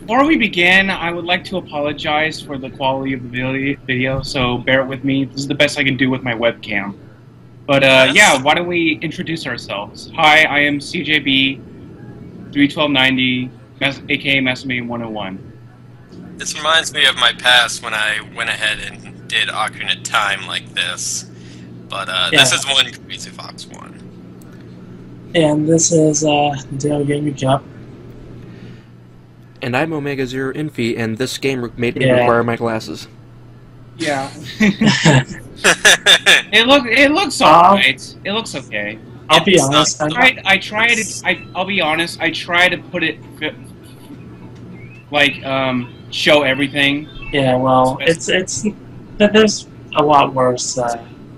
Before we begin, I would like to apologize for the quality of the video, so bear with me. This is the best I can do with my webcam. But yeah, why don't we introduce ourselves? Hi, I am CJB 31290, aka Massime 101. This reminds me of my past when I went ahead and did Ocarina of Time like this. But this is one Crazy Fox one. And this is Dale Gaming Cup. And I'm omegazeroINFI, and this game made me require my glasses. Yeah. it looks alright. It looks okay. I'll be honest. I'll be honest. I try to put it like show everything. Yeah, well, it's there's a lot worse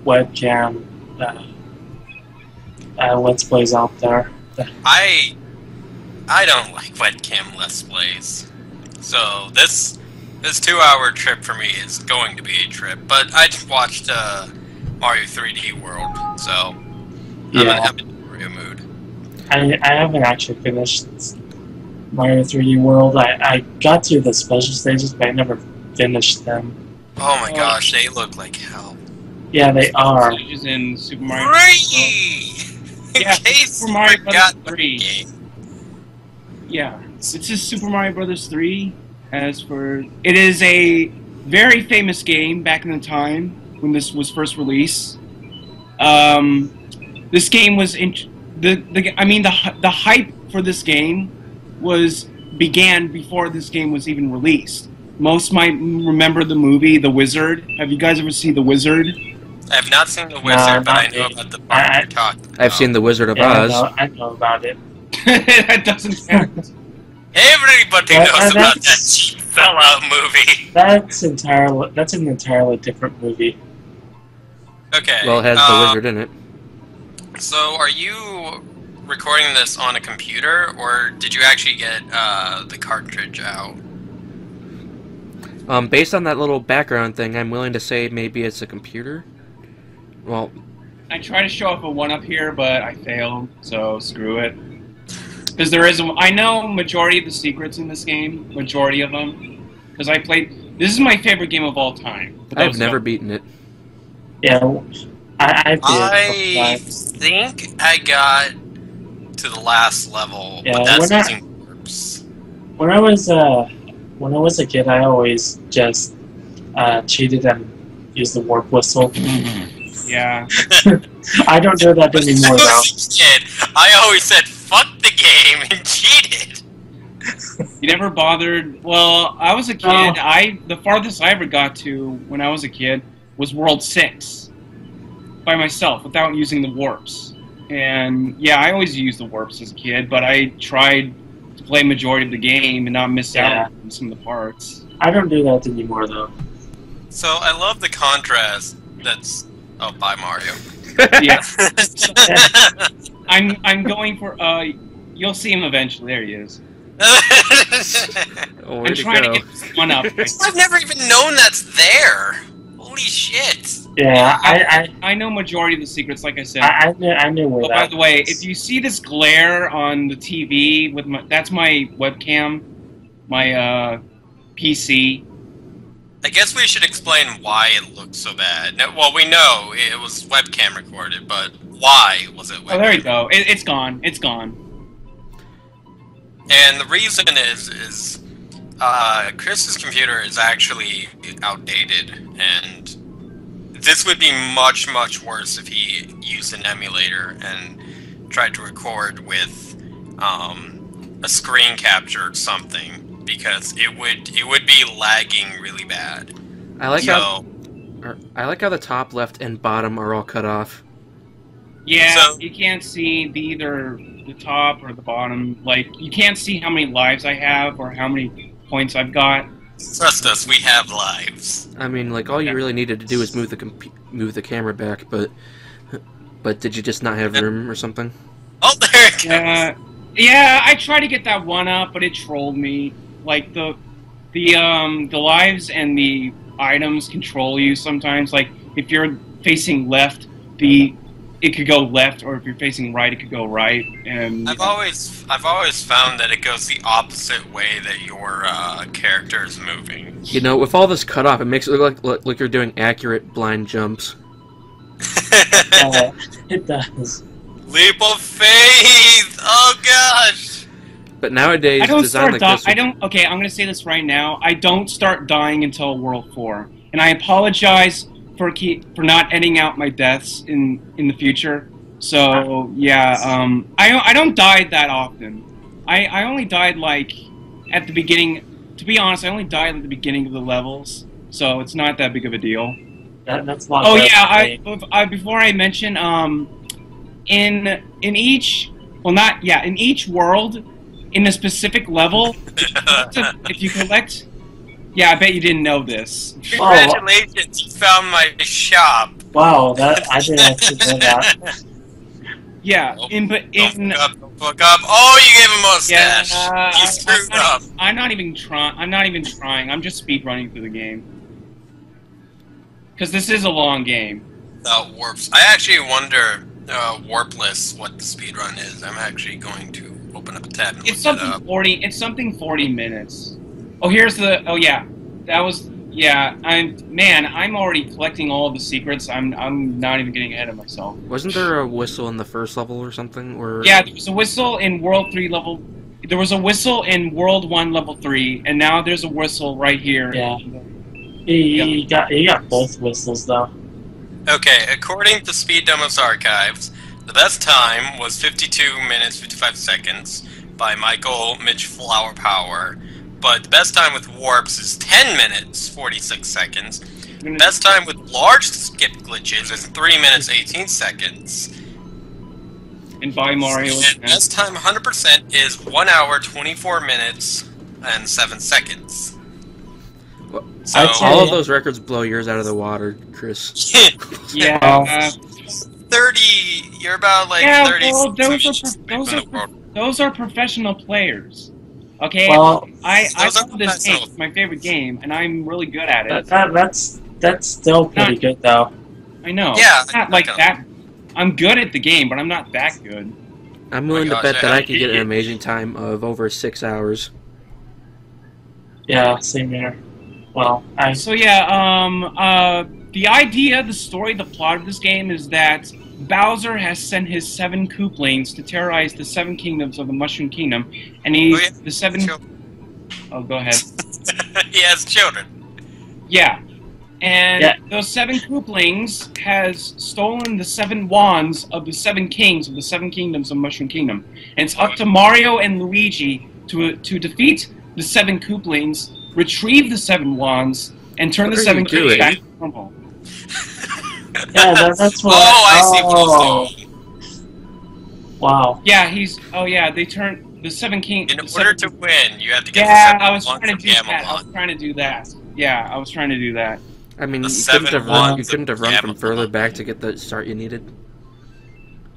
webcam let's plays out there. I don't like webcam let's plays. So this 2-hour trip for me is going to be a trip. But I just watched Mario 3D World, so I'm in a Mario mood. I haven't actually finished Mario 3D World. I got through the special stages, but I never finished them. Oh my gosh, they look like hell. Yeah, they are. Stages in Super Mario. Yeah, Super Mario Brothers 3. Yeah, it's just Super Mario Brothers 3. It is a very famous game back in the time when this was first released. This game was the hype for this game began before this game was even released. Most might remember the movie The Wizard. Have you guys ever seen The Wizard? I have not seen The Wizard, but I know about the part you're talking about. I've seen The Wizard of Oz. I know about it. That doesn't count. Everybody knows about that cheap sellout movie. That's an entirely different movie. Okay. Well, it has the wizard in it. So, are you recording this on a computer, or did you actually get the cartridge out? Based on that little background thing, I'm willing to say maybe it's a computer. Well, I try to show off a one-up here, but I failed, so screw it. Because I know majority of the secrets in this game, majority of them, because this is my favorite game of all time. I've never beaten it. Yeah, I think I got to the last level, but that's using warps. When I was a kid, I always just cheated and used the warp whistle. Yeah. I don't do that anymore, though. Kid, I always said, fuck the game, and cheated. You never bothered? Well, I was a kid. The farthest I ever got to when I was a kid was World 6. By myself, without using the warps. And, yeah, I always used the warps as a kid, but I tried to play majority of the game and not miss out on some of the parts. I don't do that anymore, though. So, I love the contrast that's... Oh, bye, Mario. Yeah. I'm going for, you'll see him eventually. There he is. I'm trying to get this one up. I've never even known that's there. Holy shit. Yeah, I know majority of the secrets, like I said. I knew where that by the way, if you see this glare on the TV, that's my webcam, my PC. I guess we should explain why it looked so bad. Now, well, we know it was webcam recorded, but why was it webcam? Oh, there you go. It's gone. It's gone. And the reason is Chris's computer is actually outdated, and this would be much, much worse if he used an emulator and tried to record with a screen capture or something. Because it would be lagging really bad. I like how the top left and bottom are all cut off. Yeah, so, you can't see either the top or the bottom. Like, you can't see how many lives I have or how many points I've got. Trust us, we have lives. I mean, like, all you really needed to do was move the camera back, but did you just not have room or something? Oh, there it goes. Yeah, I tried to get that one up, but it trolled me. Like, the lives and the items control you sometimes. Like, if you're facing left, it it could go left, or if you're facing right, it could go right. And I've always found that it goes the opposite way that your character is moving. You know, with all this cut off, it makes it look like you're doing accurate blind jumps. It does. Leap of faith! Oh gosh! But nowadays, I don't design start. like this. I don't. Okay, I'm gonna say this right now. I don't start dying until World 4, and I apologize for not editing out my deaths in the future. So yeah, I don't die that often. I only died like at the beginning. To be honest, I only died at the beginning of the levels, so it's not that big of a deal. That's not. Oh yeah, before I mention, in each world, in a specific level, if you collect, yeah, I bet you didn't know this. Congratulations, you found my shop. Wow, I didn't actually know that. Yeah, don't fuck up. Oh, you gave him a mustache. Yeah, You screwed up. I'm not even trying. I'm just speedrunning through the game. Because this is a long game. Warps. I actually wonder, warpless, what the speedrun is. I'm actually going to open up a tab and It's look it something up. 40. It's something 40 minutes. Oh, here's the. Oh yeah, that was. Yeah, I'm already collecting all of the secrets. I'm not even getting ahead of myself. Wasn't there a whistle in the first level or something? Or Yeah, there was a whistle in World 3 level. There was a whistle in World 1 level 3, and now there's a whistle right here. Yeah. He got both whistles though. Okay, according to Speed Demo's archives, the best time was 52 minutes 55 seconds by Michael Mitch Flower Power, but the best time with warps is 10 minutes 46 seconds. Best time with large skip glitches is 3 minutes 18 seconds. And by Mario. And best time 100% is 1 hour 24 minutes and 7 seconds. So all of those records blow yours out of the water, Chris. Yeah. 30. You're about like Yeah, 30. well, those are professional players. Okay, Well, I those are love this game. It's my favorite game, and I'm really good at it. that's still pretty good though. I know. Yeah, It's not like that. I'm good at the game, but I'm not that good. I'm willing to gosh, bet that I- I could get an amazing time of over 6 hours. Yeah, same here. Well, So yeah, the idea, the story, the plot of this game is that Bowser has sent his 7 Koopalings to terrorize the 7 kingdoms of the Mushroom Kingdom, and the 7. Oh, go ahead. He has children. Yeah. And Yeah. those 7 Koopalings has stolen the 7 wands of the 7 kings of the 7 kingdoms of Mushroom Kingdom. And it's up to Mario and Luigi to defeat the 7 Koopalings, retrieve the 7 wands, and turn the 7 doing? kings back to normal. yeah, that's what. Oh, I see what he's doing. Wow. Yeah, they turn the 7 kings. In order to win, you have to get the Yeah, 7 I was wands trying to from do that. I was Gamelon. trying to do that. Yeah, I was trying to do that. I mean, The you 7 couldn't wands have of run from Gamelon. further back to get the start you needed.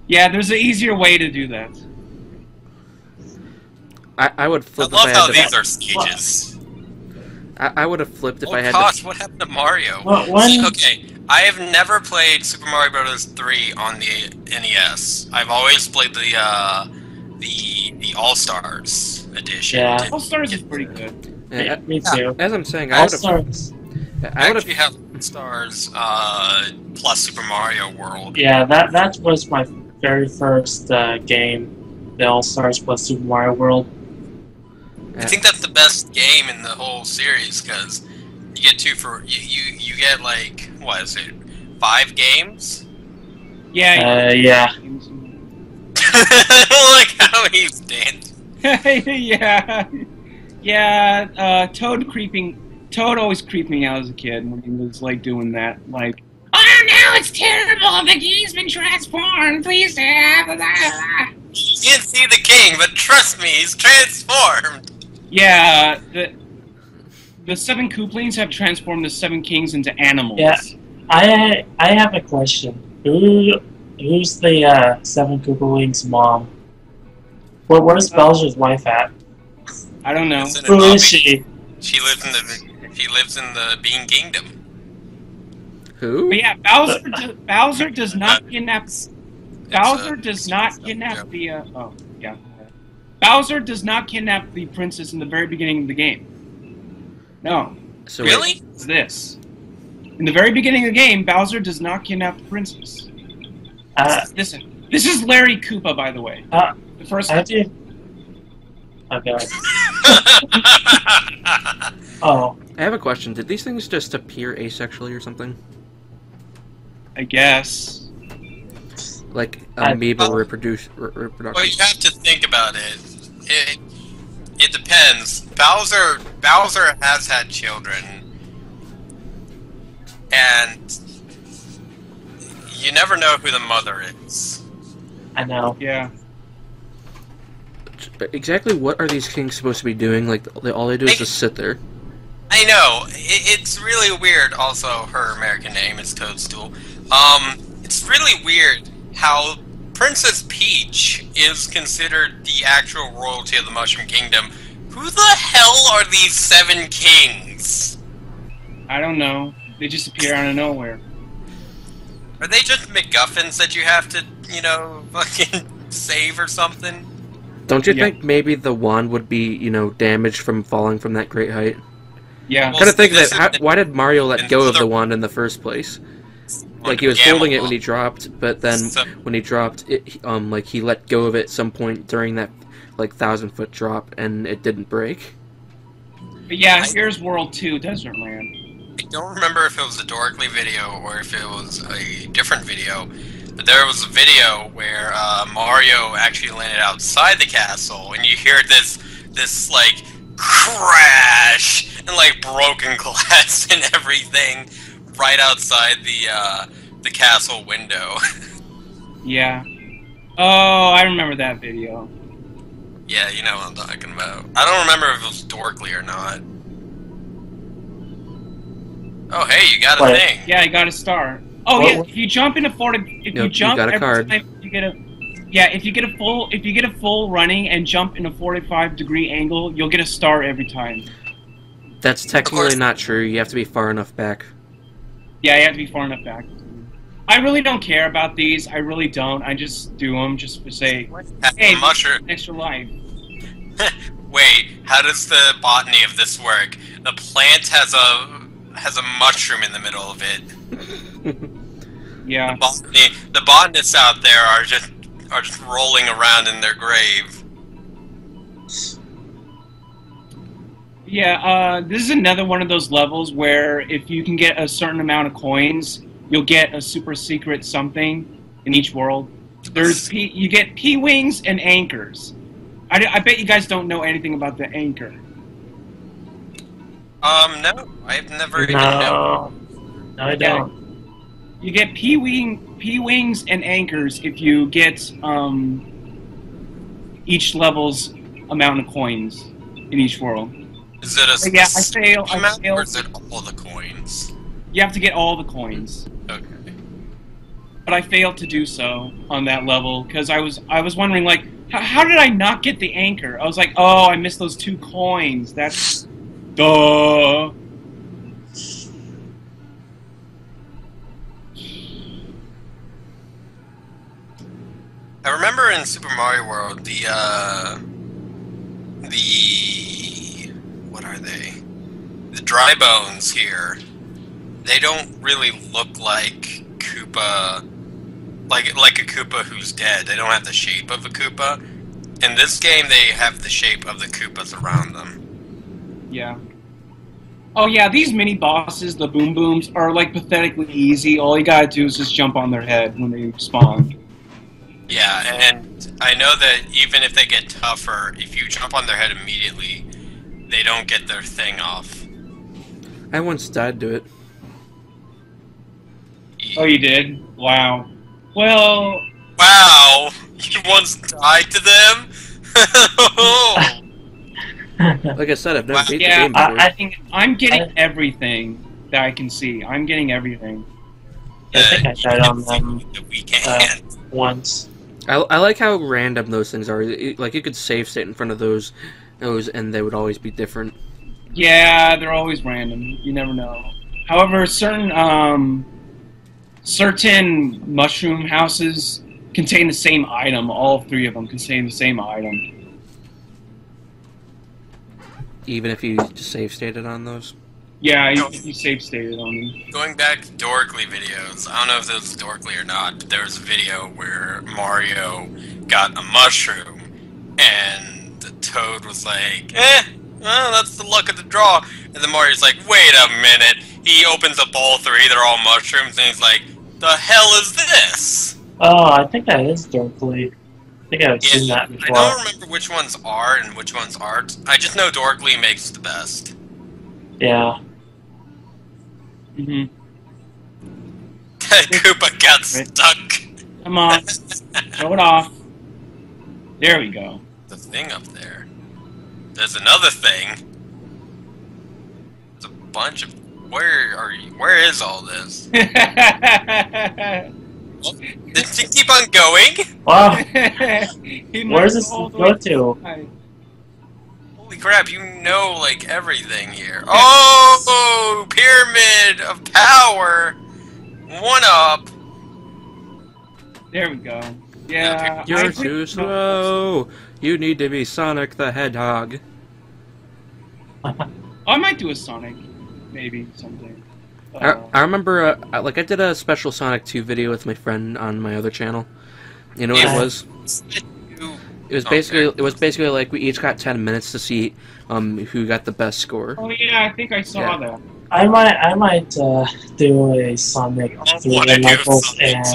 Yeah, there's an easier way to do that. I would I flip love if I how had these to. are stages. I would have flipped if Oh I had gosh, to. what happened to Mario? When- Okay, I have never played Super Mario Bros. 3 on the NES. I've always played the All Stars edition. Yeah. All Stars is pretty good. Me too. As I'm saying, I All would have. Stars. I actually have All Stars plus Super Mario World. Yeah, that was my very first game. The All Stars plus Super Mario World. I think that's the best game in the whole series because you get you get like what is it, 5 games? Yeah. Yeah. Like how he's dancing. yeah. Toad always creeped me out as a kid when he was like doing that. Like, oh no, it's terrible. The king's been transformed. Please, You can't see the king, but trust me, he's transformed. Yeah, the 7 Koopalings have transformed the 7 kings into animals. Yeah. I have a question. Who's the 7 Koopalings' mom? Where's Bowser's wife at? I don't know. It's in a Who lobby. is she? She lives in the Bean Kingdom. Who? But yeah, Bowser does not kidnap. Bowser does not kidnap the. Oh, yeah. Bowser does not kidnap the princess in the very beginning of the game. No. So Really? It's this. In the very beginning of the game, Bowser does not kidnap the princess. Listen, this is Larry Koopa, by the way. The first. How do you... Okay. Oh. I have a question. Did these things just appear asexually or something? I guess. Like amoeba reproduction? Well, you have to think about it. It depends. Bowser has had children, and you never know who the mother is. I know. Yeah. Exactly what are these kings supposed to be doing? Like, all they do is just sit there. I know. It's really weird. Also, her American name is Toadstool. It's really weird how Princess Peach is considered the actual royalty of the Mushroom Kingdom. Who the hell are these 7 kings? I don't know. They just appear out of nowhere. Are they just MacGuffins that you have to, you know, fucking save or something? Don't you think maybe the wand would be, you know, damaged from falling from that great height? Yeah. Kind of think that. Why did Mario let go of the wand in the first place? Like, he was holding it when he dropped, but then when he dropped it, like, he let go of it at some point during that, like, 1,000-foot drop, and it didn't break. But yeah, here's World 2, Desert Land. I don't remember if it was a Dorkly video or if it was a different video, but there was a video where Mario actually landed outside the castle, and you hear this like, crash, and, like, broken glass and everything right outside the castle window. Yeah. Oh, I remember that video. Yeah, you know what I'm talking about. I don't remember if it was Dorkly or not. Oh, hey, you got a thing. Yeah, I got a star. Oh, yeah, if you jump in a you jump got a every card. time you get a... Yeah, if you get a full running and jump in a 45-degree angle, you'll get a star every time. That's technically not true. You have to be far enough back. Yeah, you have to be far enough back. I really don't care about these. I really don't. I just do them just to say, hey, mushroom. Extra life. Wait, how does the botany of this work? The plant has a mushroom in the middle of it. Yeah. The botanists out there are just rolling around in their grave. Yeah, this is another one of those levels where if you can get a certain amount of coins, you'll get a super secret something in each world. You get P-Wings and anchors. I bet you guys don't know anything about the anchor. No, I've never even known. No, I don't. You get P-Wings and anchors if you get each level's amount of coins in each world. Is it a yeah, I fail. or is it all the coins? You have to get all the coins. Okay. But I failed to do so on that level because I was wondering, like, how did I not get the anchor? I was like, oh, I missed those 2 coins. That's duh. I remember in Super Mario World the what are they? The dry bones here. They don't really look like Koopa, like a Koopa who's dead. They don't have the shape of a Koopa. In this game, they have the shape of the Koopas around them. Yeah. Oh yeah, these mini bosses, the Boom Booms, are like pathetically easy. All you gotta do is just jump on their head when they spawn. Yeah, and I know that even if they get tougher, if you jump on their head immediately, they don't get their thing off. I once died to it. Oh, you did? Wow. Well... Wow! You once died to them? Like I said, I've never beat the yeah, game before. I think I'm getting everything that I can see. I'm getting everything. I think I died on them weekend. Once. I like how random those things are. Like, you could save state in front of those, and they would always be different. Yeah, they're always random. You never know. However, certain mushroom houses contain the same item. All three of them contain the same item. Even if you just save stated on those? Yeah, you save stated on them. Going back to Dorkly videos, I don't know if it was Dorkly or not, but there was a video where Mario got a mushroom, and Toad was like, well, that's the luck of the draw. And then Mario's like, wait a minute. He opens up all three, they're all mushrooms, and he's like, the hell is this? Oh, I think that is Dorkly. I think I've seen that before. I don't remember which ones are and which ones aren't. I just know Dorkly makes the best. Yeah. Mm-hmm. Koopa got stuck. Come on. Throw it off. There we go. The thing up there. There's another thing. There's a bunch of... Where are you? Where is all this? Did you keep on going? Wow. He Where's must this all the go way to? side. Holy crap, you know, like, everything here. Oh! Pyramid of Power! 1-up! There we go. Yeah. You're too slow. You need to be Sonic the Hedgehog. I might do a Sonic, maybe someday. I remember, like, I did a special Sonic 2 video with my friend on my other channel. You know what it was? It was basically like we each got 10 minutes to see who got the best score. Oh yeah, I think I saw that. I might do a Sonic 3 and Knuckles and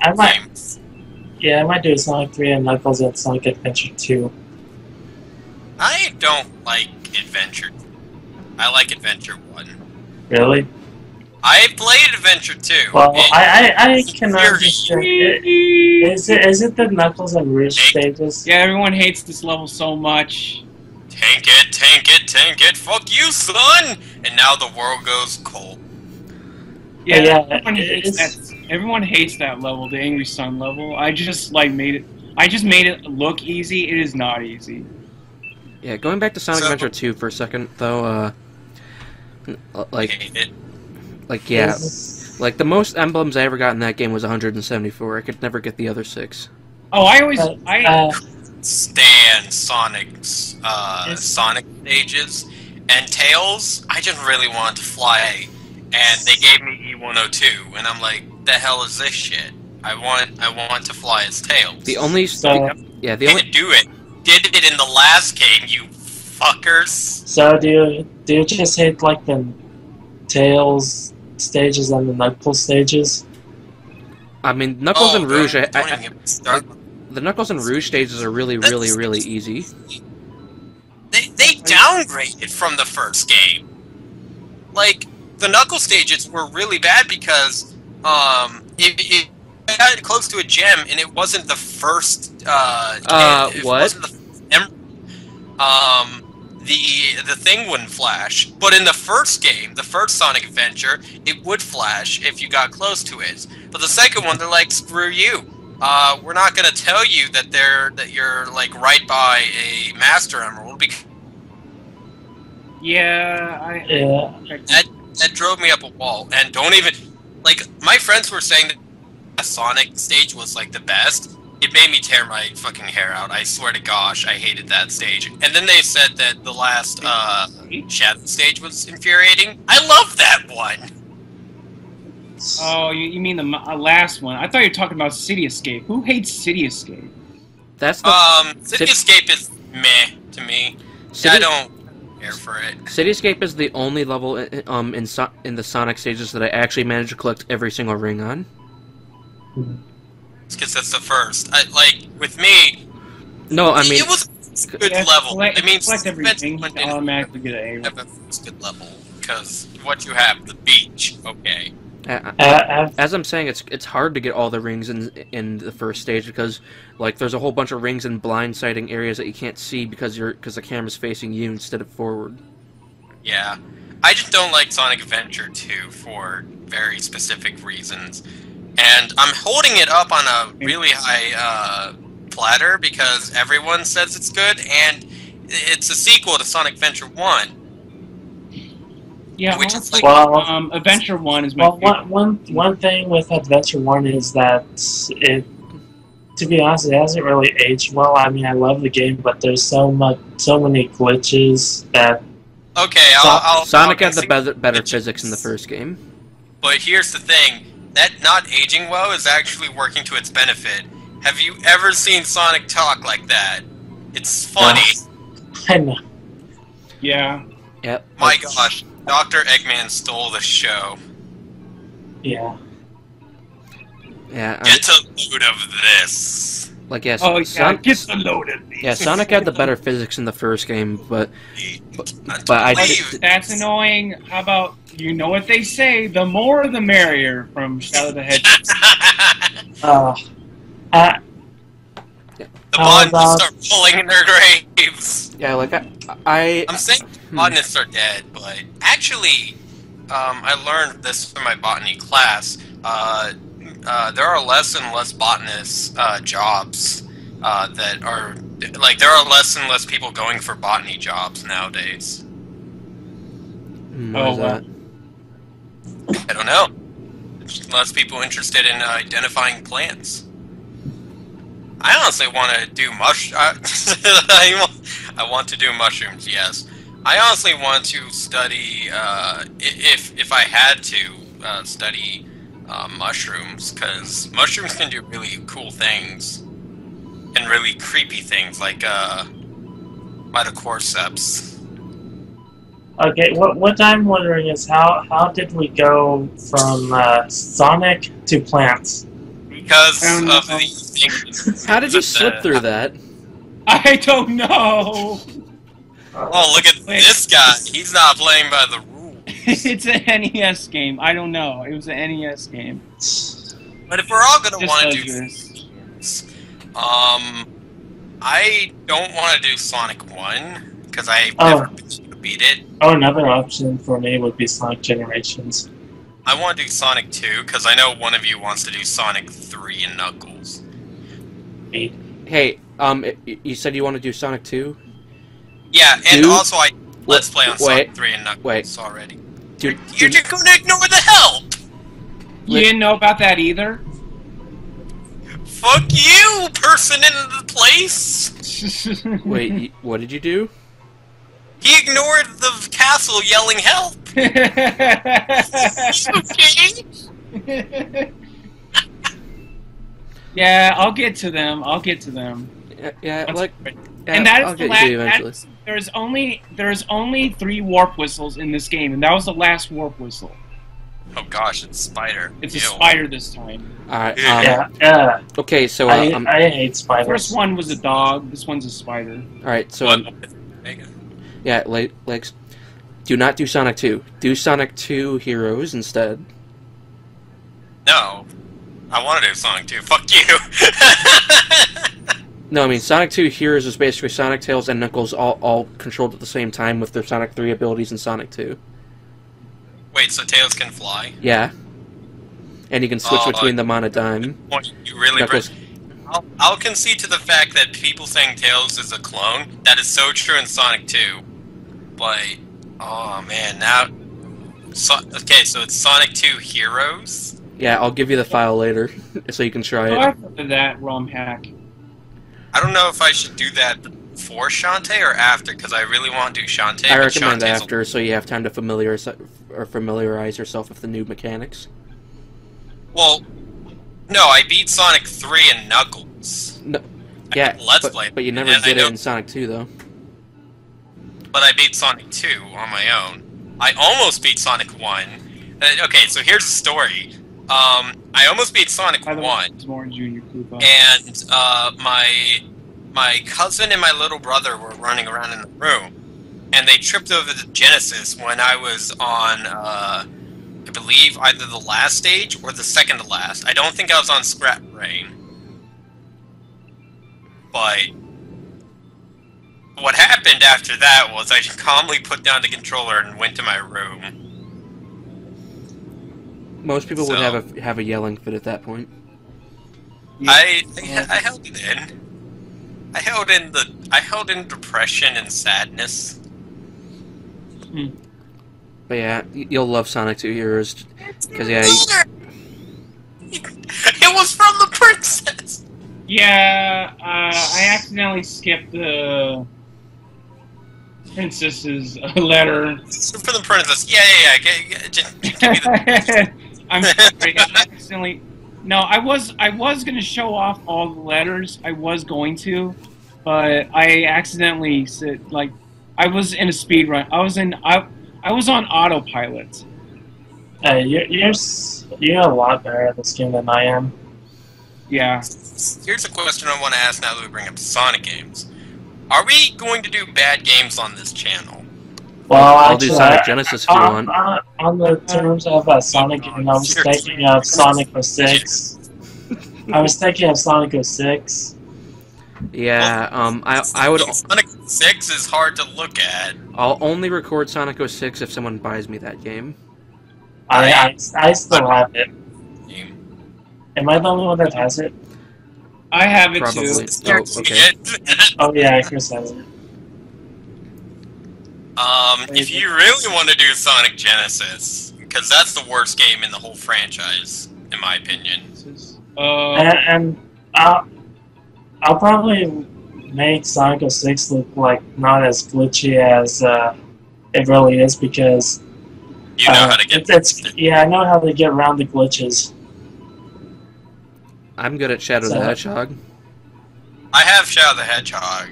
I might do a Sonic 3 and Knuckles and Sonic Adventure 2. I don't like Adventure. I like Adventure 1. Really? I played Adventure 2. Well, I can understand. Is it the Knuckles and Rouge stages? Yeah, everyone hates this level so much. Tank it, tank it, tank it, fuck you, son! And now the world goes cold. Yeah, everyone hates that level, the Angry Sun level. I just made it look easy. It is not easy. Yeah, going back to Sonic Adventure 2 for a second, though, like, the most emblems I ever got in that game was 174. I could never get the other 6. Oh, I stand Sonic's Sonic stages and Tails. I just really wanted to fly, and they gave me E102, and I'm like, the hell is this shit? I want to fly as Tails. The only didn't do it. Did it in the last game, you fuckers. So do you just hate like the Tails stages and the Knuckles stages? I mean, Knuckles and Rouge. The Knuckles and Rouge stages are really easy. They downgraded from the first game. Like, the Knuckles stages were really bad because it got close to a gem and it wasn't the first. It wasn't the the thing wouldn't flash, but in the first game, the first Sonic Adventure, it would flash if you got close to it. But the second one, they're like, screw you. We're not gonna tell you that you're like right by a Master Emerald because that drove me up a wall. And don't even like my friends were saying that the Sonic stage was like the best. It made me tear my fucking hair out. I swear to gosh, I hated that stage. And then they said that the last Shadow stage was infuriating. I love that one. Oh, you mean the last one? I thought you were talking about City Escape. Who hates City Escape? That's the City Escape is meh to me. I don't care for it. City Escape is the only level in the Sonic stages that I actually managed to collect every single ring on. It's because that's the first. Like with me. No, I mean it was a good level. I mean, select everything. You automatically get an A. It's a good level because what you have, the beach, okay. As I'm saying, it's hard to get all the rings in the first stage because like there's a whole bunch of rings in blindsiding areas that you can't see because the camera's facing you instead of forward. Yeah, I just don't like Sonic Adventure 2 for very specific reasons, and I'm holding it up on a really high platter because everyone says it's good, and it's a sequel to Sonic Adventure 1. Yeah, which is like, Adventure 1 is my favorite. One thing with Adventure 1 is that it, to be honest, it hasn't really aged well. I mean, I love the game, but there's so many glitches that... Okay, Sonic had the better physics in the first game. But here's the thing. That not aging well is actually working to its benefit. Have you ever seen Sonic talk like that? It's funny. I know. Yeah. Yep. My gosh, Dr. Eggman stole the show. Yeah. Yeah. Get a load of this. Like, yes. Oh, yeah, get a load of this. Yeah, Sonic had the better physics in the first game, but That's annoying. How about, you know what they say, the more the merrier from Shadow the Hedgehog. The botanists start pulling in their graves. Yeah, like I'm saying botanists are dead, but actually, I learned this from my botany class. There are less and less botanist jobs that are like there are less and less people going for botany jobs nowadays. Why is that? I don't know. There's less people interested in identifying plants. I honestly want to do I want to do mushrooms. Yes, I honestly want to study. If I had to study mushrooms, because mushrooms can do really cool things and really creepy things like mitocordyceps. Okay, what I'm wondering is how did we go from Sonic to plants? Because of these things. How did you slip through that? I don't know. Oh, look at this guy. He's not playing by the rules. It's an NES game. I don't know. It was an NES game. But if we're all gonna Just want to does do this. I don't want to do Sonic 1 because I've never been able to beat it. Oh, another option for me would be Sonic Generations. I want to do Sonic 2 because I know one of you wants to do Sonic 3 and Knuckles. Hey, you said you want to do Sonic 2? Yeah, and also let's play on Sonic 3 and Knuckles already. You're just gonna ignore the help! You didn't know about that either? Fuck you, person in the place! Wait, what did you do? He ignored the castle yelling help! Okay? Yeah, I'll get to them. I'll get to them. Yeah, like... Yeah, and that is I'll the get you eventually. There's only 3 warp whistles in this game, and that was the last warp whistle. Oh gosh, it's a spider. It's a spider this time. Alright, okay, so... I hate spiders. The first one was a dog, this one's a spider. Alright, so... yeah, Legs. Do not do Sonic 2. Do Sonic 2 Heroes instead. No. I want to do Sonic 2. Fuck you! No, I mean, Sonic 2 Heroes is basically Sonic, Tails, and Knuckles all controlled at the same time with their Sonic 3 abilities in Sonic 2. Wait, so Tails can fly? Yeah. And you can switch between them on a dime. You really... I'll concede to the fact that people saying Tails is a clone. That is so true in Sonic 2. But, oh man, now... okay, so it's Sonic 2 Heroes? Yeah, I'll give you the file later, so you can try it. After that ROM hack. I don't know if I should do that before Shantae or after, because I really want to do Shantae. I recommend after, so you have time to familiarize yourself with the new mechanics. Well, no, I beat Sonic 3 and Knuckles. No, yeah, but you never did it in Sonic 2, though. But I beat Sonic 2 on my own. I almost beat Sonic 1. Okay, so here's the story. I almost beat Sonic 1, and my cousin and my little brother were running around in the room, and they tripped over the Genesis when I was on, I believe, either the last stage or the second to last. I don't think I was on Scrap Brain. But what happened after that was I calmly put down the controller and went to my room. Most people would have a yelling fit at that point. Yeah. I held it in. I held in depression and sadness. But yeah, you'll love Sonic 2 Heroes. Because, yeah... It was from the princess! Yeah, I accidentally skipped the princess's letter. For the princess. Yeah. Give me the... I'm sorry, I accidentally... No, I was gonna show off all the letters. I was going to, but I accidentally said, like, I was in a speed run. I was on autopilot. You're a lot better at this game than I am. Yeah. Here's a question I want to ask now that we bring up Sonic games. Are we going to do bad games on this channel? Well, I'll do Sonic Genesis if you want. On the terms of Sonic, I was thinking of Sonic 06. I was thinking of Sonic 06. Yeah, I would... Sonic 6 is hard to look at. I'll only record Sonic 06 if someone buys me that game. I still have it. Am I the only one that has it? I have it Probably. too. Oh, okay. Oh yeah, Chris has it. If you really want to do Sonic Genesis, because that's the worst game in the whole franchise, in my opinion. And I'll probably make Sonic 06 look like not as glitchy as it really is because you know how to get yeah, I know how to get around the glitches. I'm good at Shadow the Hedgehog. I have Shadow the Hedgehog,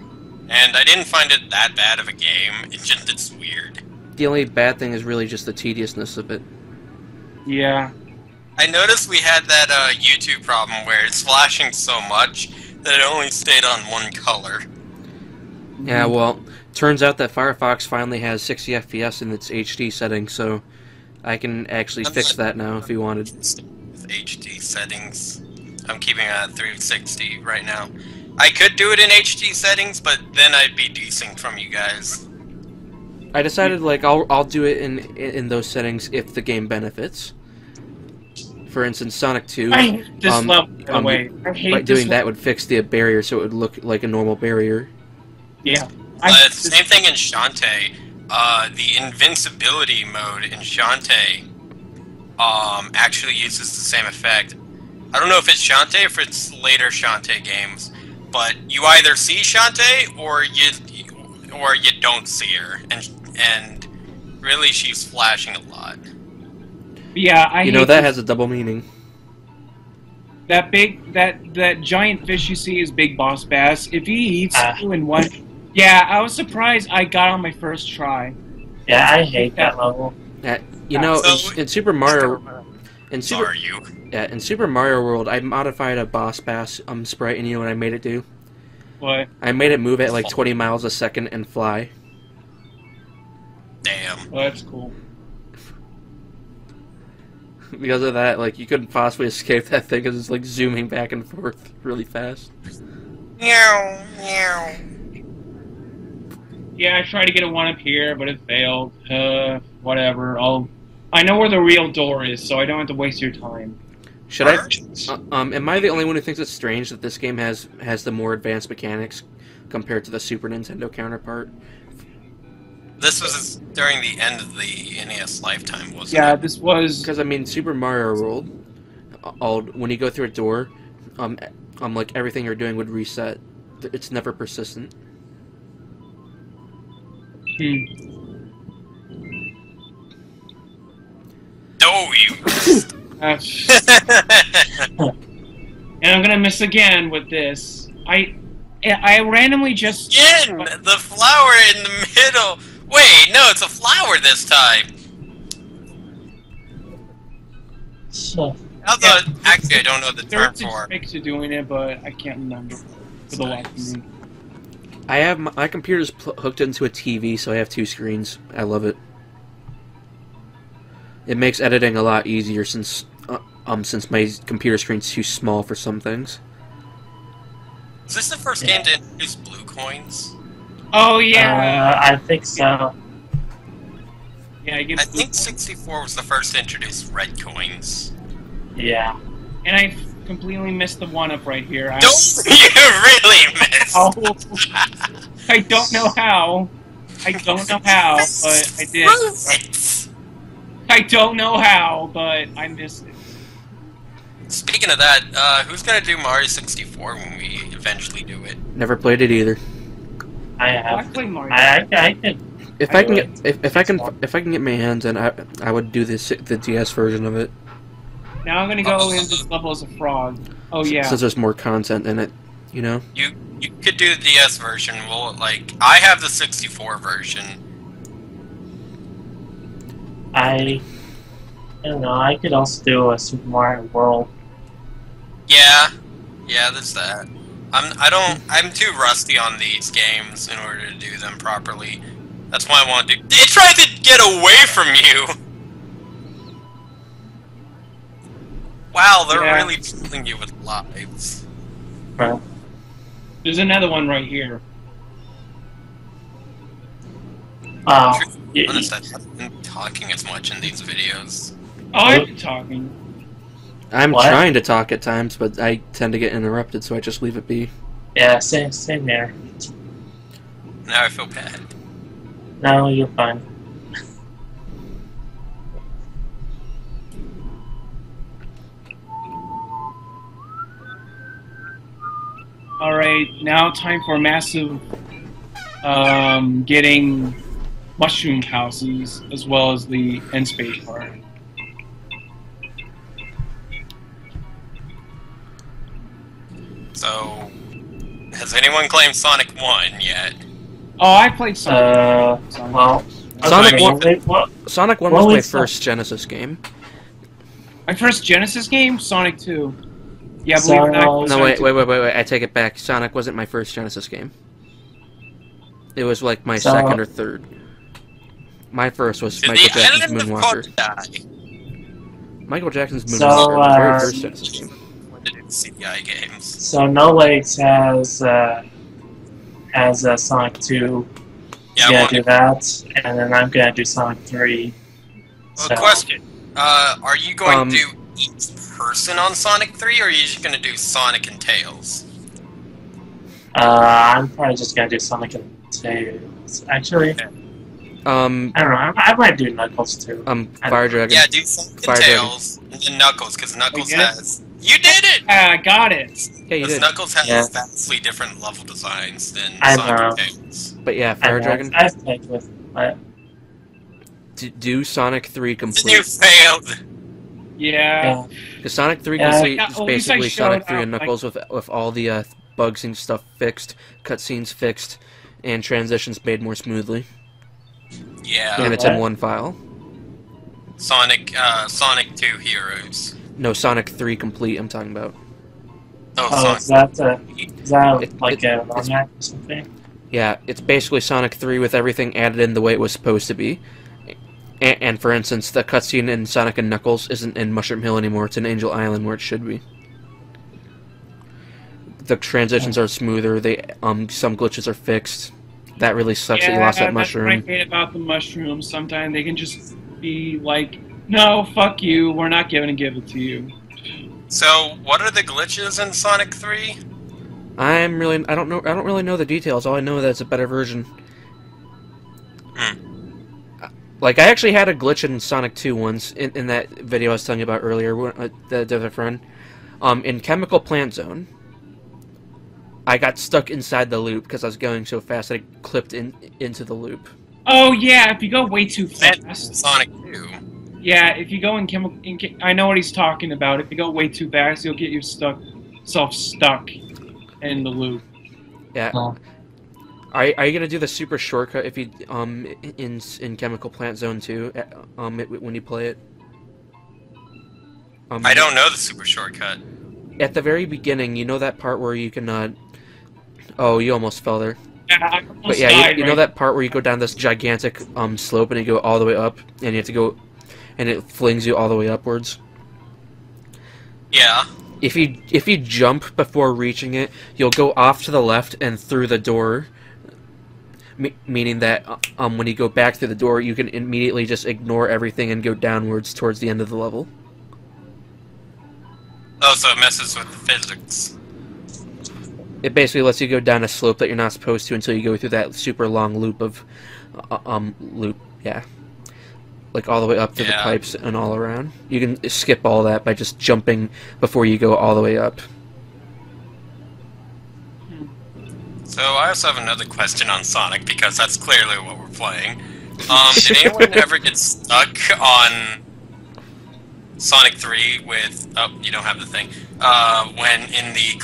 and I didn't find it that bad of a game. It's weird. The only bad thing is really just the tediousness of it. Yeah. I noticed we had that YouTube problem where it's flashing so much that it only stayed on one color. Yeah, well, turns out that Firefox finally has 60 FPS in its HD settings, so I can actually fix that now if you wanted. With HD settings. I'm keeping it at 360 right now. I could do it in HD settings, but then I'd be desynced from you guys. I decided, like, I'll do it in those settings if the game benefits. For instance, Sonic 2. I hate this level, by the way. I hate by doing that would fix the barrier, so it would look like a normal barrier. Yeah. Same thing in Shantae. The invincibility mode in Shantae actually uses the same effect. I don't know if it's Shantae or if it's later Shantae games, but you either see Shantae or you don't see her, and really she's flashing a lot. Yeah, you know that has a double meaning. That giant fish you see is Big Boss Bass. If he eats you in one, yeah, I was surprised I got on my first try. Yeah, I hate that level. You know, in Super Mario, in Super Mario World, I modified a Boss Bass sprite, and you know what I made it do? What? I made it move at like 20 miles a second and fly. Damn. Oh, that's cool. Because of that, like, you couldn't possibly escape that thing because it's like zooming back and forth really fast. Meow, meow. Yeah, I tried to get a one up here, but it failed. Whatever. I know where the real door is, so I don't have to waste your time. Should I? Am I the only one who thinks it's strange that this game has the more advanced mechanics compared to the Super Nintendo counterpart? This was during the end of the NES lifetime, wasn't it? Yeah, this was... Because, I mean, Super Mario World, when you go through a door, like, everything you're doing would reset. It's never persistent. No, you... And I'm gonna miss again with this. I randomly just... Again! The flower in the middle! Wait, no, it's a flower this time! Actually, I don't know the term for it. There's a trick to doing it, but I can't remember for the life of me. I have my computer's hooked into a TV, so I have two screens. I love it. It makes editing a lot easier since my computer screen's too small for some things. Is this the first game to introduce blue coins? Oh yeah, I think so. Yeah, I think 64 was the first to introduce red coins. Yeah. And I completely missed the one up right here. Don't you really miss? Oh, I don't know how. I don't know how, but I did. I don't know how, but I missed it. Speaking of that, who's gonna do Mario 64 when we eventually do it? Never played it either. I have. I play Mario. I could. If I can get my hands on, I would do the DS version of it. Now I'm gonna go in this level as a frog. Oh yeah. Since there's more content in it, you know. You could do the DS version. Well, like I have the 64 version. I don't know. I could also do a Super Mario World. Yeah, there's that. I'm too rusty on these games in order to do them properly. That's why I want to do. It tried to get away from you. Wow, they're really killing you with lives. Right. There's another one right here. Honest, I haven't been talking as much in these videos. Oh, I've been talking. I'm trying to talk at times, but I tend to get interrupted, so I just leave it be. Yeah, same here. Now I feel bad. No, you're fine. Alright, now time for massive getting mushroom houses as well as the end space part. So, has anyone claimed Sonic 1 yet? Oh, I played Sonic. Well, Sonic 1 was my Sonic- first Genesis game. My first Genesis game, Sonic 2. Yeah, So- believe it or not. No, wait, I take it back. Sonic wasn't my first Genesis game. It was like my second or third. My first was Michael Jackson's Moonwalker. Michael Jackson's Moonwalker, the very first Genesis game. CDI games. So No Legs has Sonic 2. Yeah, Gonna do that, and then I'm gonna do Sonic 3. Well, question: are you going to do each person on Sonic 3, or are you just going to do Sonic and Tails? I'm probably just gonna do Sonic and Tails. Actually, Okay. I don't know. I might do Knuckles too. Fire Dragon. Yeah, do Sonic and Tails, and then Knuckles, because Knuckles has... You did it! I got it! Yeah, you did. Knuckles has vastly different level designs than I Sonic know. and Tails. But yeah, Fire Dragon. I've played with. Do Sonic 3 You complete. failed! Yeah. Because Sonic 3 Yeah. complete Yeah, is at least I basically showed Sonic 3 how, and Knuckles with all the bugs and stuff fixed, cutscenes fixed, and transitions made more smoothly. Yeah. And it's in one file. Sonic 2 Heroes. No, Sonic 3 complete I'm talking about. Oh, Sonic. is that like a ROM hack or something? Yeah, it's basically Sonic 3 with everything added in the way it was supposed to be. And for instance, the cutscene in Sonic and Knuckles isn't in Mushroom Hill anymore, it's in Angel Island where it should be. The transitions are smoother, some glitches are fixed. That really sucks that you lost that mushroom. That's what I hate about the mushrooms. Sometimes they can just be like, no, fuck you, we're not going to give it to you. So, what are the glitches in Sonic 3? I don't really know the details. All I know is that it's a better version. Like, I actually had a glitch in Sonic 2 once, in that video I was telling you about earlier, the other friend. In Chemical Plant Zone, I got stuck inside the loop because I was going so fast that I clipped into the loop. Oh, yeah, if you go way too fast. Sonic 2. Yeah, if you go in chemical... I know what he's talking about. If you go way too fast, you'll get yourself stuck in the loop. Yeah. Oh. Are you gonna do the super shortcut if you in Chemical Plant Zone 2 when you play it? I don't know the super shortcut. At the very beginning, you know that part where you can oh, you almost fell there. Yeah, I almost But yeah, died, you know that part where you go down this gigantic slope and you go all the way up and you have to go and it flings you all the way upwards. Yeah. If you jump before reaching it, you'll go off to the left and through the door. Meaning that when you go back through the door, you can immediately just ignore everything and go downwards towards the end of the level. Oh, so it messes with the physics. It basically lets you go down a slope that you're not supposed to until you go through that super long loop of yeah. like all the way up to the pipes and all around. You can skip all that by just jumping before you go all the way up. So I also have another question on Sonic, because that's clearly what we're playing. Did anyone ever get stuck on Sonic 3 with... Oh, you don't have the thing. When in the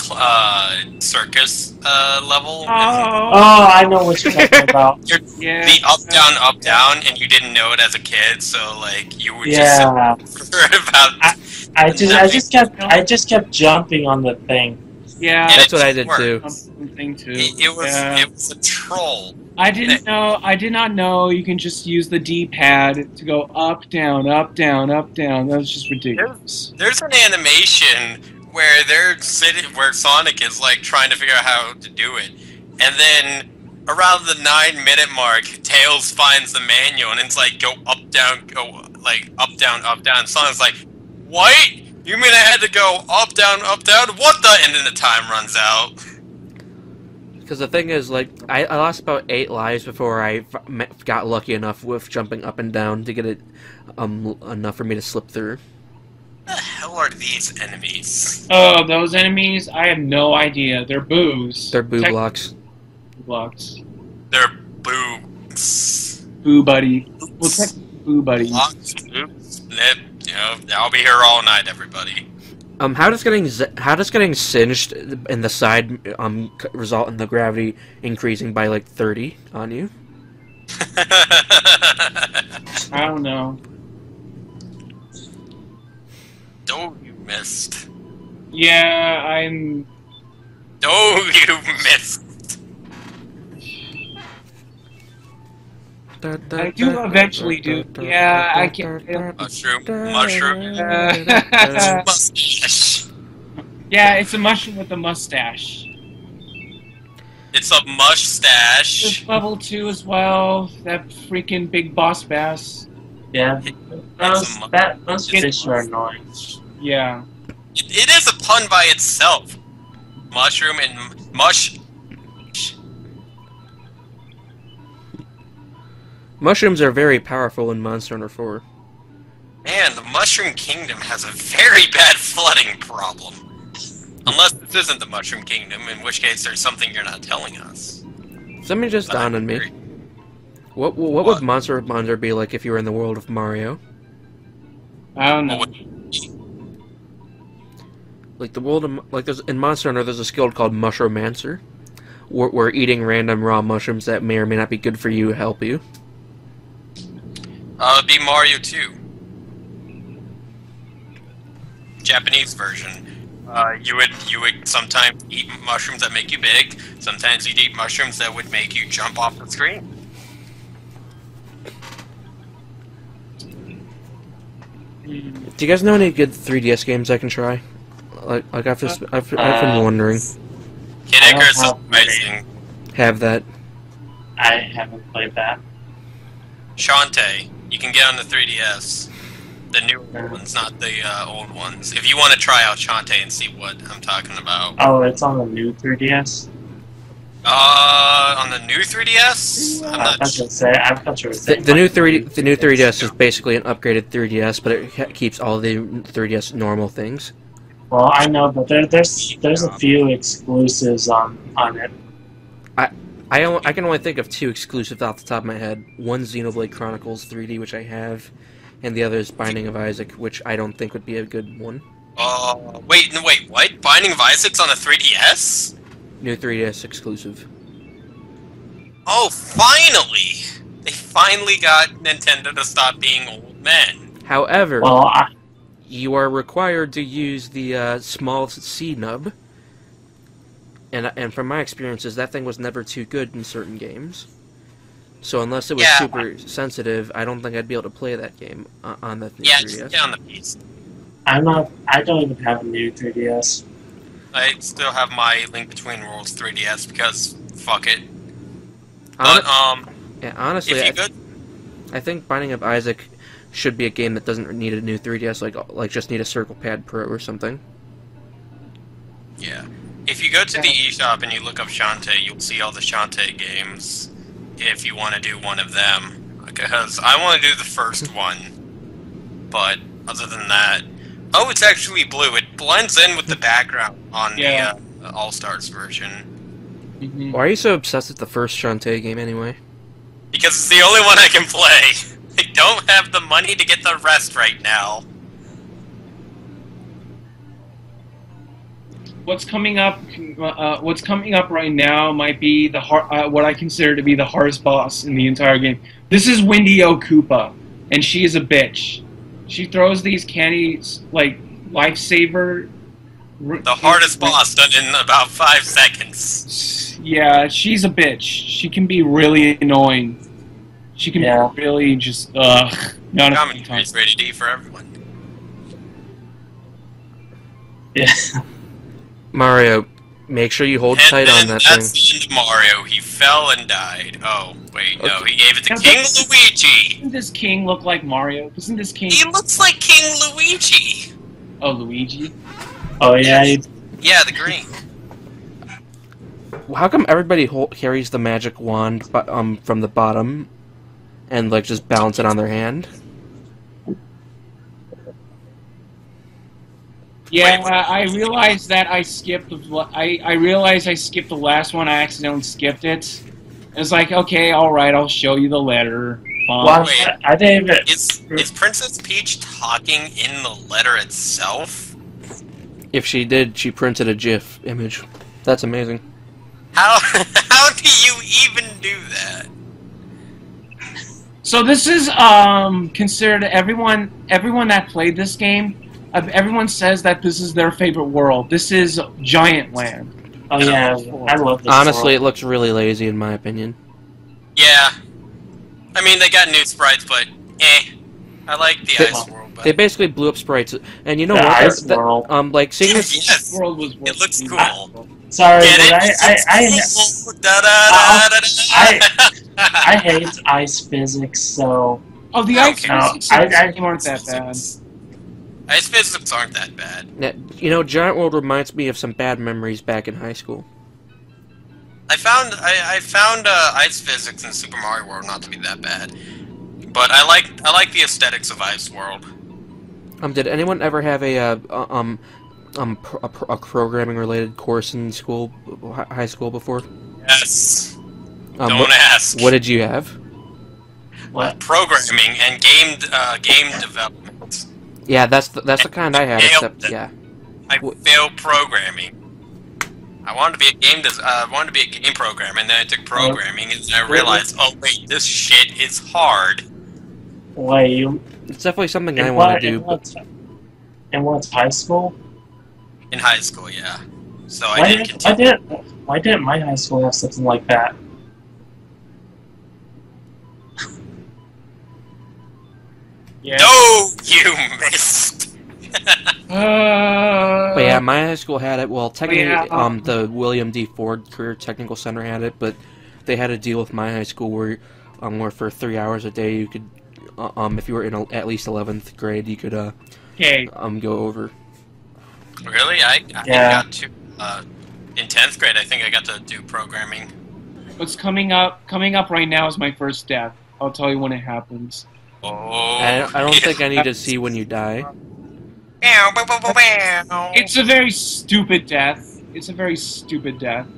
circus level. Oh, I know what you're talking about. The up, down, and you didn't know it as a kid, so, like, you were just about... I just kept jumping on the thing. Yeah, and that's what I did too. It was a troll. I did not know you can just use the D-pad to go up, down, up, down, up, down. That was just ridiculous. There's an animation where where Sonic is like trying to figure out how to do it, and then around the 9-minute mark, Tails finds the manual and it's like go up, down, go like up, down, up, down. Sonic's like, what? You mean I had to go up, down, what the? And then the time runs out. Because the thing is, like, I lost about 8 lives before I got lucky enough with jumping up and down to get it enough for me to slip through. What the hell are these enemies? Oh, those enemies? I have no idea. They're boos. They're boo blocks. Blocks. They're boos. Boo buddy. We'll check boo buddy. Blocks, boots, you know, I'll be here all night, everybody. How does getting singed in the side result in the gravity increasing by like 30 on you? I don't know. Oh, you missed. Yeah, I'm... Oh, you missed. I do eventually do. Yeah, I can. Mushroom. Mustache. Yeah, it's a mushroom with a mustache. It's a mustache. There's level 2 as well. That freaking big boss bass. Yeah, those fish are annoying. Yeah. It is a pun by itself. Mushroom and mush. Mushrooms are very powerful in Monster Hunter 4. Man, the Mushroom Kingdom has a very bad flooding problem. Unless this isn't the Mushroom Kingdom, in which case there's something you're not telling us. Something just dawned on me. What would Monster Hunter be like if you were in the world of Mario? I don't know. Like the world of, like in Monster Hunter, there's a skill called Mushroomancer, where eating random raw mushrooms that may or may not be good for you help you. It'd be Mario 2. Japanese version. You would sometimes eat mushrooms that make you big. Sometimes you'd eat mushrooms that would make you jump off the screen. Do you guys know any good 3DS games I can try? Like I've been wondering. Kid Icarus is amazing. Have that. I haven't played that. Shantae, you can get on the 3DS. The new ones, not the old ones. If you want to try out Shantae and see what I'm talking about. Oh, it's on the new 3DS? On the new 3DS? I'm not sure. I thought you were saying the new 3DS is basically an upgraded 3DS, but it keeps all the 3DS normal things. Well, I know, but there's a few exclusives on it. I can only think of 2 exclusives off the top of my head. One Xenoblade Chronicles 3D, which I have, and the other is Binding of Isaac, which I don't think would be a good one. Wait, what? Binding of Isaac's on the 3DS? New 3DS exclusive. Oh, finally! They finally got Nintendo to stop being old men. However, you are required to use the small C nub. And from my experiences, that thing was never too good in certain games. So unless it was super sensitive, I don't think I'd be able to play that game on the 3DS. Yeah, just get on the PC. I don't even have a new 3DS. I still have my Link Between Worlds 3DS because fuck it. But yeah, honestly, I think Binding of Isaac should be a game that doesn't need a new 3DS, like just need a Circle Pad Pro or something. Yeah. If you go to the eShop and you look up Shantae, you'll see all the Shantae games. If you want to do one of them, because I want to do the first one. But other than that, oh, it's actually blue. It blends in with the background on the All-Stars version. Why are you so obsessed with the first Shantae game anyway? Because it's the only one I can play. I don't have the money to get the rest right now. What's coming up? What's coming up right now might be the what I consider to be the hardest boss in the entire game. This is Windy O Koopa, and she is a bitch. She throws these candies like lifesaver. The hardest boss done in about 5 seconds. Yeah, she's a bitch. She can be really annoying. She can be really just not a Commentary is rated E for everyone. Yeah. Mario, make sure you hold tight on that thing. That's the end of Mario. He fell and died. Oh, wait, no, he gave it to King Luigi! Doesn't this king look like Mario? Doesn't this king... He looks like King Luigi! Oh, Luigi? Oh, yeah. Yeah, the green. How come everybody carries the magic wand from the bottom and like just balance it on their hand? Yeah, I realized that I skipped. I realized I skipped the last one. I accidentally skipped it. It's like, okay, all right, I'll show you the letter. Well, wait, I didn't even... Is Princess Peach talking in the letter itself? If she did, she printed a GIF image. That's amazing. How do you even do that? So this is considered everyone that played this game. Everyone says that this is their favorite world. This is Giant Land. Oh yeah, I love this Honestly, world. it looks really lazy in my opinion. Yeah. I mean, they got new sprites, but I like the ice world. But... They basically blew up sprites, and you know the what? ice world. Like seeing this yes. World was it looks cool. Sorry, Get but I hate ice physics, so... Oh, the ice physics aren't that bad. Ice physics aren't that bad. You know, Giant World reminds me of some bad memories back in high school. I found ice physics in Super Mario World not to be that bad, but I like the aesthetics of Ice World. Did anyone ever have a programming related course in school, high school before? Yes. Don't ask. What did you have? What? Programming and game development. Yeah, that's the kind I had. Except I failed programming. I wanted to be a game programmer, and then I took programming, and then I realized, oh wait, this shit is hard. Wait, it's definitely something I want to do. In what's high school? In high school, yeah. So Why didn't my high school have something like that? Yeah. No, you missed. But yeah, my high school had it. Well, technically, the William D. Ford Career Technical Center had it, but they had a deal with my high school where for 3 hours a day you could, if you were in at least 11th grade, you could go over. Really? I got to in 10th grade. I think I got to do programming. What's coming up right now is my first death. I'll tell you when it happens. Oh, I don't think I need to see when you die. It's a very stupid death. It's a very stupid death.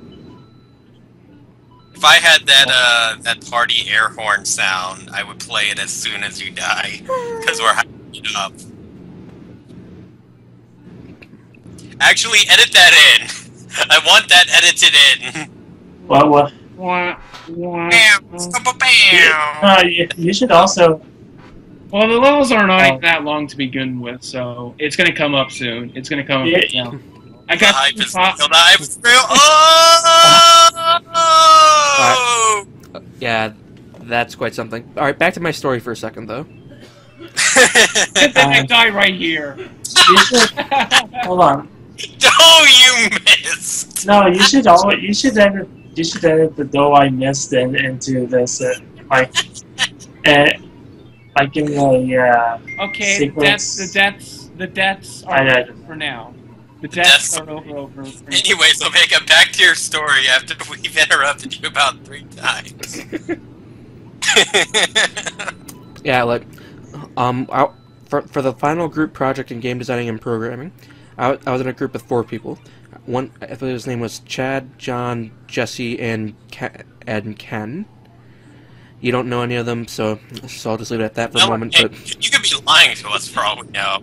If I had that party air horn sound, I would play it as soon as you die, because we're hyping it up. Actually, edit that in. I want that edited in. What? You should also... Well, the levels are not even that long to begin with, so it's going to come up soon. It's going to come up now. I got the hype is real. Oh! Yeah, that's quite something. Alright, back to my story for a second, though. I die right here. You should... Hold on. Oh, you missed! No, you should edit the though I missed into this, like in the, okay, sequence. the deaths are over for now. The deaths are over. Anyways, Omega, back to your story after we've interrupted you about 3 times. Yeah, like, for the final group project in game designing and programming, I was in a group with 4 people. One, I believe his name was Chad, John, Jesse, and Ken. You don't know any of them, so I'll just leave it at that for a moment. Hey, but you could be lying to us for all we know.